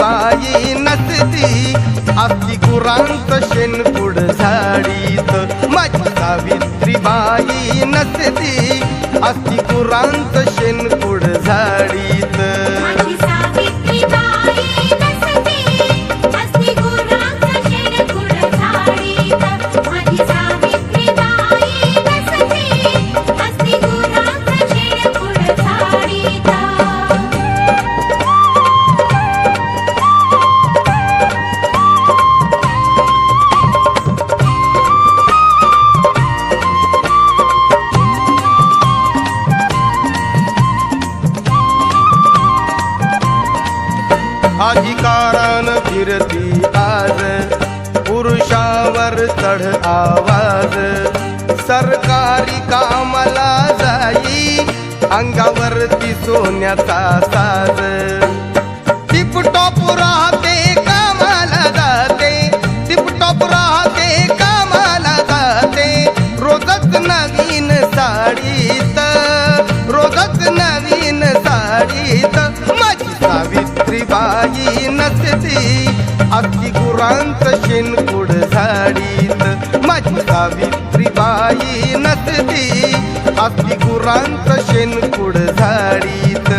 सावित्रीबाई नसती असती गुरांत शेणकुड झाडीत. माझी सावित्रीबाई नसती असती गुरांत शेणकुड झाडीत. अधिकारान फिरती आज पुरुषावर चढ आवाज. सरकारी कामाला जाई अंगावरती सोन्याचा साज. टिपटॉप राहते कामाला जाते, टिपटॉप राहते कामाला जाते. रोजच नवीन साडीत, रोजच नवीन साडीत. माझी सावित्रीबाई नसती असती गुरांत शेणकुड झाडीत. माझी सावित्रीबाई नसती असती गुरांत शेणकुड झाडीत.